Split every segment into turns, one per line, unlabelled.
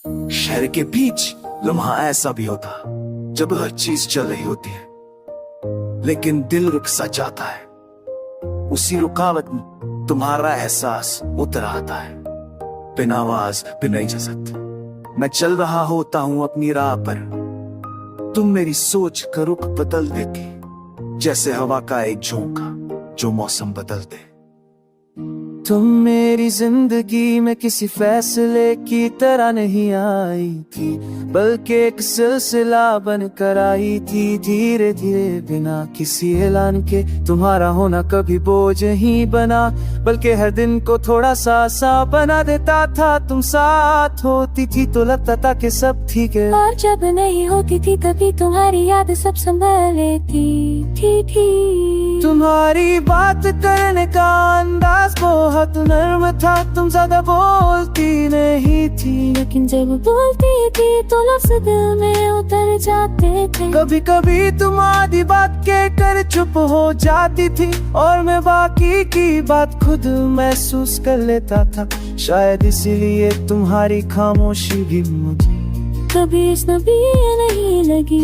शहर के बीच लम्हा ऐसा भी होता जब हर चीज चल रही होती है लेकिन दिल रुक सा जाता है। उसी रुकावट में तुम्हारा एहसास उतर आता है, बिना आवाज बिना इजाजत। मैं चल रहा होता हूं अपनी राह पर, तुम मेरी सोच का रुख बदल देती, जैसे हवा का एक झोंका जो मौसम बदल दे। तुम मेरी जिंदगी में किसी फैसले की तरह नहीं आई थी, बल्कि एक सिलसिला बनकर आई थी धीरे धीरे, बिना किसी ऐलान के। तुम्हारा होना कभी बोझ ही बना, बल्कि हर दिन को थोड़ा सा आसा बना देता था। तुम साथ होती थी तो लगता था कि सब ठीक है,
और जब नहीं होती थी तभी तुम्हारी याद सब संभाल लेती थी।
तुम्हारी बात करने का अंदाज बहुत नर्म था, तुम ज्यादा बोलती नहीं थी,
लेकिन जब बोलती थी तो लफ्ज़ दिल में उतर जाते थे।
कभी कभी तुम आधी बात के कर चुप हो जाती थी, और मैं बाकी की बात खुद महसूस कर लेता था। शायद इसीलिए तुम्हारी खामोशी भी मुझे
कभी इसनबी नहीं लगी।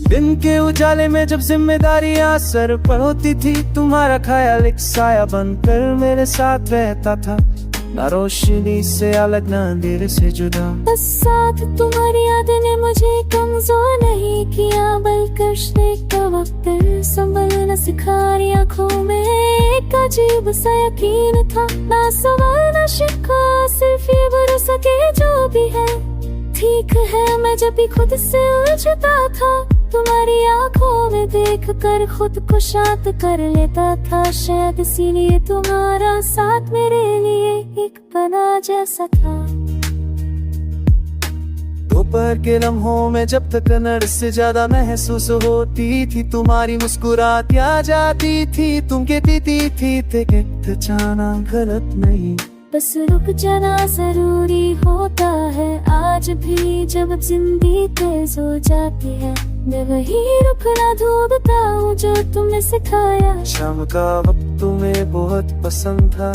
दिन के उजाले में जब जिम्मेदारियां सर पर होती थी, तुम्हारा ख्याल एक साया बनकर मेरे साथ रहता था, ना रोशनी से अलग ना अंधेरे से जुदा।
बस साथ तुम्हारी यादें ने मुझे कमजोर नहीं किया, बल्कि उसने का वक्त संभलना सिखा रही। आँखों में एक अजीब सा यकीन था, ना सवाल ना शिकवा, सिर्फ ये भरोसा कि जो भी है ठीक है। मैं जब भी खुद से उलझता था, तुम्हारी आंखों में देखकर खुद को शांत कर लेता था। शायद इसीलिए तुम्हारा साथ मेरे लिए एक पनाह जैसा था।
दोपहर के लम्हों में जब तक नर से ज्यादा महसूस होती थी, तुम्हारी मुस्कुराहट आ जाती थी। तुम कहती थी कि जाना गलत नहीं,
बस रुक जाना जरूरी होता है। आज भी जब जिंदगी तेज हो जाती है, मैं वही रुकना ढूंढता हूँ जो तुमने सिखाया।
शाम का वक्त तुम्हें बहुत पसंद था,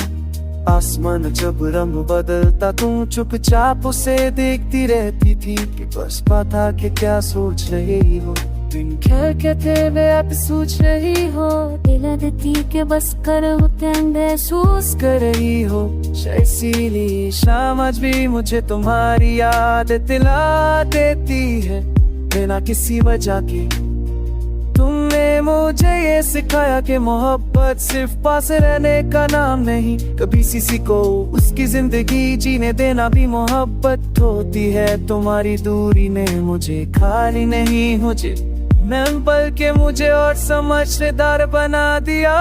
आसमान जब रंग बदलता तुम चुपचाप उसे देखती रहती थी, कि बस पता कि क्या सोच रही हो। दिन खैर कहते वे आप सोच रही हो,
दिला देती के बस कर होते
महसूस कर रही हो। इसीलिए शाम आज भी मुझे तुम्हारी याद दिला देती है, बिना किसी वजह के। तुमने मुझे ये सिखाया कि मोहब्बत सिर्फ पास रहने का नाम नहीं, कभी किसी को उसकी जिंदगी जीने देना भी मोहब्बत होती है। तुम्हारी दूरी ने मुझे खाली नहीं मुझे मैं बल्कि मुझे और समझदार बना दिया।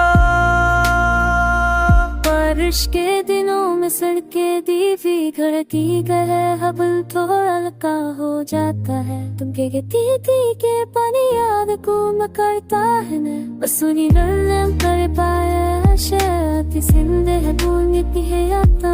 बारिश के दिनों में सड़कें दीवी घर की तरह हबल थोड़ा हल्का हो जाता है। तुम कहती थी के पानी याद को न करता है न, बस सुनी नल्लम कर पाया शायद जिंदगी है भूलती है याद।